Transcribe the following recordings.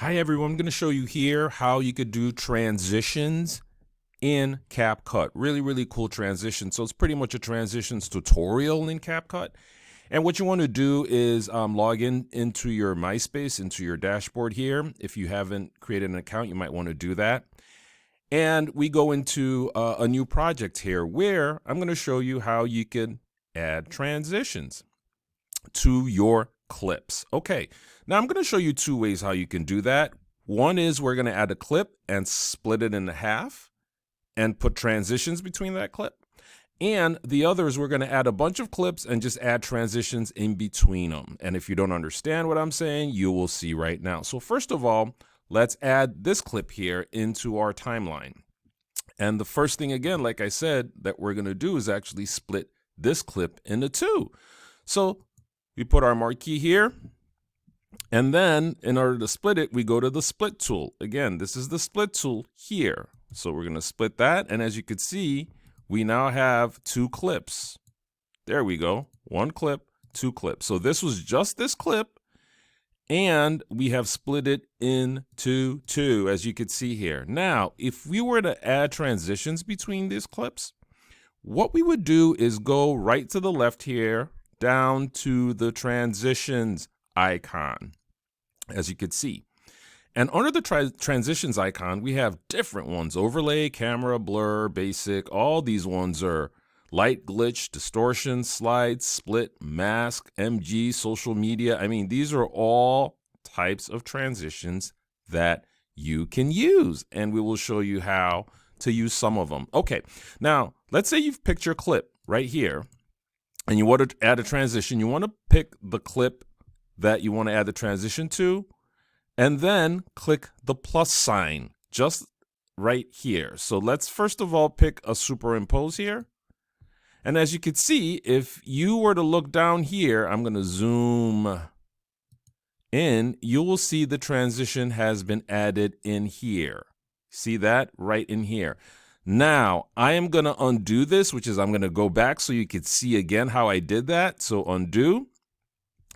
Hi everyone, I'm going to show you here how you could do transitions in CapCut. Really cool transition. So it's pretty much a transitions tutorial in CapCut. And what you want to do is log into your MySpace, into your dashboard here. If you haven't created an account, you might want to do that. And we go into a new project here where I'm going to show you how you can add transitions to your clips. Okay, now I'm going to show you two ways how you can do that. One is we're going to add a clip and split it in half and put transitions between that clip. And the other is we're going to add a bunch of clips and just add transitions in between them. And if you don't understand what I'm saying, you will see right now. So first of all, let's add this clip here into our timeline. And the first thing, again, like I said, that we're going to do is actually split this clip into two. So we put our marquee here, and then in order to split it, we go to the split tool. Again, this is the split tool here. So we're going to split that, and as you can see, we now have two clips. There we go. One clip, two clips. So this was just this clip, and we have split it into two, as you can see here. Now, if we were to add transitions between these clips, what we would do is go right to the left here, down to the transitions icon, as you can see. And under the transitions icon, we have different ones: overlay, camera, blur, basic. All these ones are light, glitch, distortion, slide, split, mask, MG, social media. I mean, these are all types of transitions that you can use, and we will show you how to use some of them. Okay, now let's say you've picked your clip right here, and you want to add a transition. You want to pick the clip that you want to add the transition to, and then click the plus sign just right here. So let's first of all pick a superimpose here. And as you can see, if you were to look down here, I'm going to zoom in, you will see the transition has been added in here. See that right in here. Now, I am going to undo this, which is I'm going to go back so you can see again how I did that. So undo,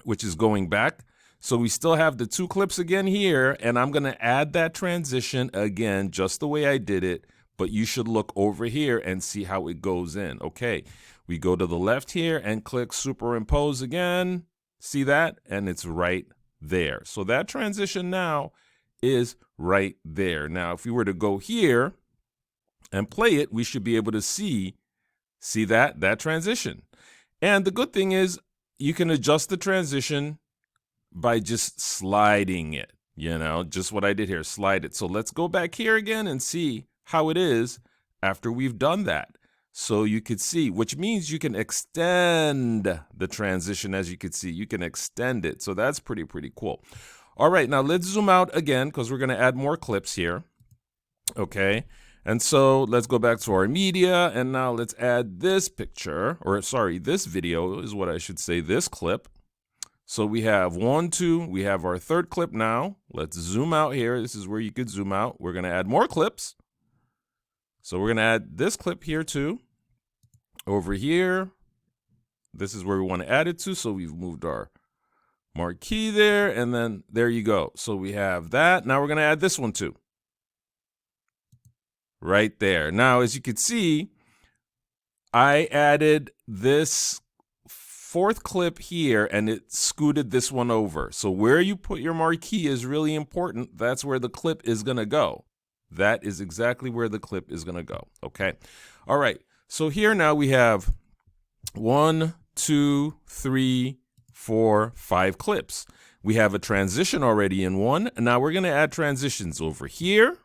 which is going back. So we still have the two clips again here, and I'm going to add that transition again just the way I did it, but you should look over here and see how it goes in. Okay, we go to the left here and click superimpose again. See that? And it's right there. So that transition now is right there. Now, if we were to go here and play it, we should be able to see that transition. And the good thing is you can adjust the transition by just sliding it, just what I did here, slide it. So let's go back here again and see how it is after we've done that. So you could see, which means you can extend the transition. As you can see, you can extend it. So that's pretty cool. All right, now let's zoom out again because we're going to add more clips here. Okay. And so let's go back to our media, and now let's add this picture, or sorry, this video is what I should say, this clip. So we have 1, 2, we have our third clip now. Let's zoom out here. This is where you could zoom out. We're going to add more clips. So we're going to add this clip here too. Over here, this is where we want to add it to. So we've moved our marquee there, and then there you go. So we have that. Now we're going to add this one too. Right there. Now, as you can see, I added this fourth clip here and it scooted this one over. So where you put your marquee is really important. That's where the clip is going to go. That is exactly where the clip is going to go. Okay. All right. So here now we have 1, 2, 3, 4, 5 clips. We have a transition already in one. And now we're going to add transitions over here.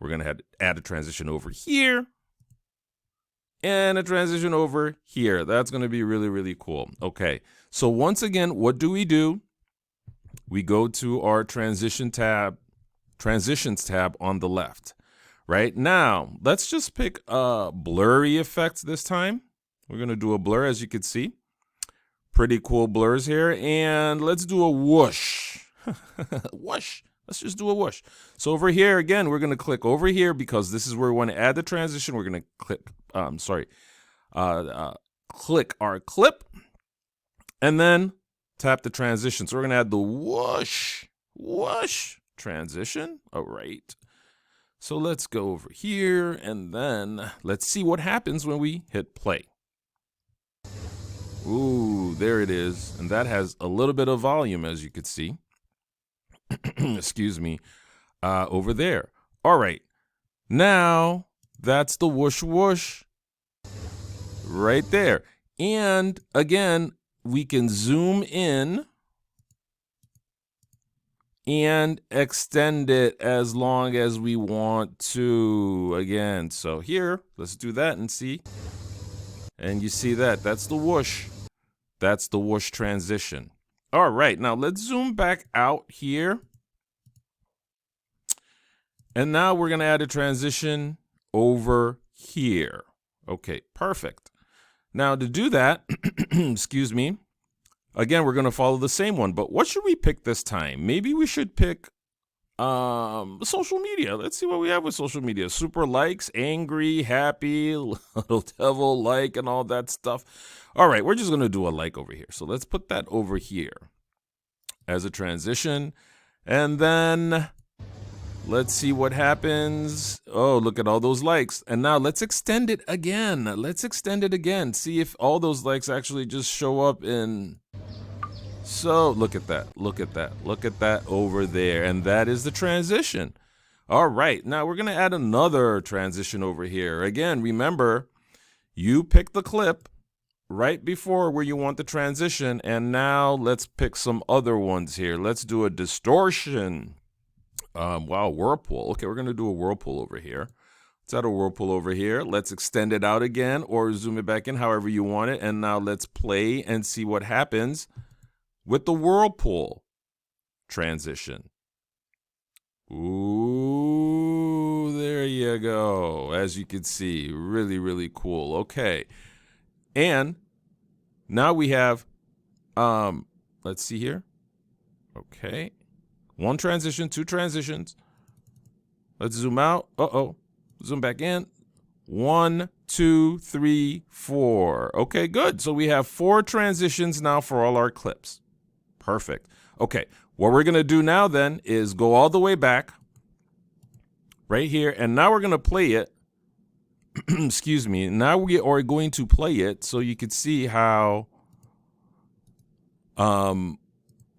We're going to add a transition over here and a transition over here. That's going to be really cool. Okay, so once again, what do? We go to our transitions tab on the left. Right now, let's just pick a blurry effect this time. We're going to do a blur, as you can see. Pretty cool blurs here. And let's do a whoosh. Whoosh. Let's just do a whoosh. So over here, again, we're going to click over here because this is where we want to add the transition. We're going to click, click our clip and then tap the transition. So we're going to add the whoosh whoosh transition. All right. So let's go over here and then let's see what happens when we hit play. Ooh, there it is. And that has a little bit of volume, as you could see. Excuse me. Over there. All right. Now that's the whoosh whoosh right there. And again, we can zoom in and extend it as long as we want to. Again, so here, let's do that and see. And you see that, that's the whoosh. That's the whoosh transition. All right, now let's zoom back out here. And now we're gonna add a transition over here. Okay, perfect. Now to do that, excuse me, again, we're gonna follow the same one, but what should we pick this time? Maybe we should pick social media. Let's see what we have with social media. Super likes, angry, happy, little devil, like, and all that stuff. All right, we're just gonna do a like over here. So let's put that over here as a transition. And then let's see what happens. Oh, look at all those likes. And now let's extend it again. Let's extend it again. See if all those likes actually just show up in. So look at that. Look at that. Look at that over there. And that is the transition. All right. Now we're going to add another transition over here. Again, remember, you pick the clip right before where you want the transition. And now let's pick some other ones here. Let's do a distortion. Wow, whirlpool. Okay, we're going to do a whirlpool over here. Let's add a whirlpool over here. Let's extend it out again or zoom it back in, however you want it. And now let's play and see what happens with the whirlpool transition. Ooh, there you go. As you can see, really, really cool. Okay. And now we have, let's see here. Okay. One transition, two transitions. Let's zoom out. Uh-oh. Zoom back in. 1, 2, 3, 4. Okay, good. So we have 4 transitions now for all our clips. Perfect. Okay, what we're going to do now then is go all the way back right here. And now we're going to play it. Excuse me. Now we are going to play it so you can see how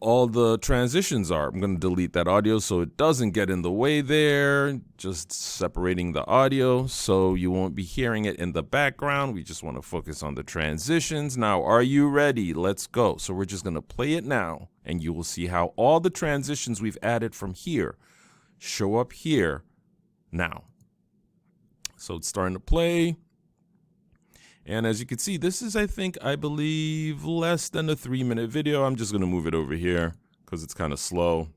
all the transitions are. I'm going to delete that audio so it doesn't get in the way there. Just separating the audio so you won't be hearing it in the background. We just want to focus on the transitions. Now, are you ready? Let's go. So we're just going to play it now, and you will see how all the transitions we've added from here show up here now. So it's starting to play. And as you can see, this is, I believe, less than a 3-minute video. I'm just going to move it over here because it's kind of slow.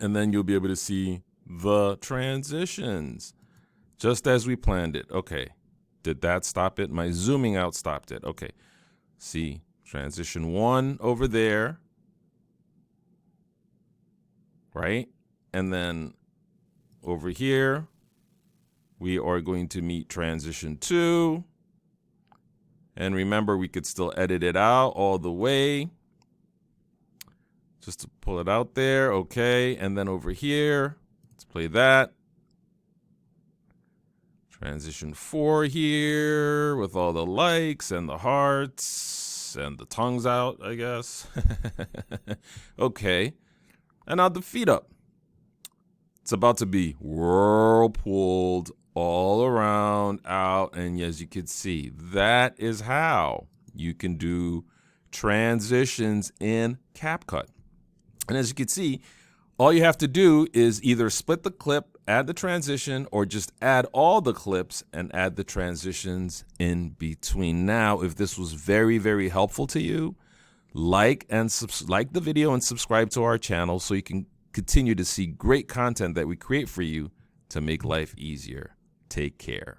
And then you'll be able to see the transitions just as we planned it. Okay. Did that stop it? My zooming out stopped it. Okay. See, transition 1 over there. Right? And then over here, we are going to meet transition 2. And remember, we could still edit it out all the way. Just to pull it out there. Okay. And then over here, let's play that. Transition 4 here with all the likes and the hearts and the tongues out, I guess. Okay. And now the feet up. It's about to be whirlpooled all around, out, and as you can see, that is how you can do transitions in CapCut. And as you can see, all you have to do is either split the clip, add the transition, or just add all the clips and add the transitions in between. Now, if this was very, very helpful to you, like the video and subscribe to our channel so you can continue to see great content that we create for you to make life easier. Take care.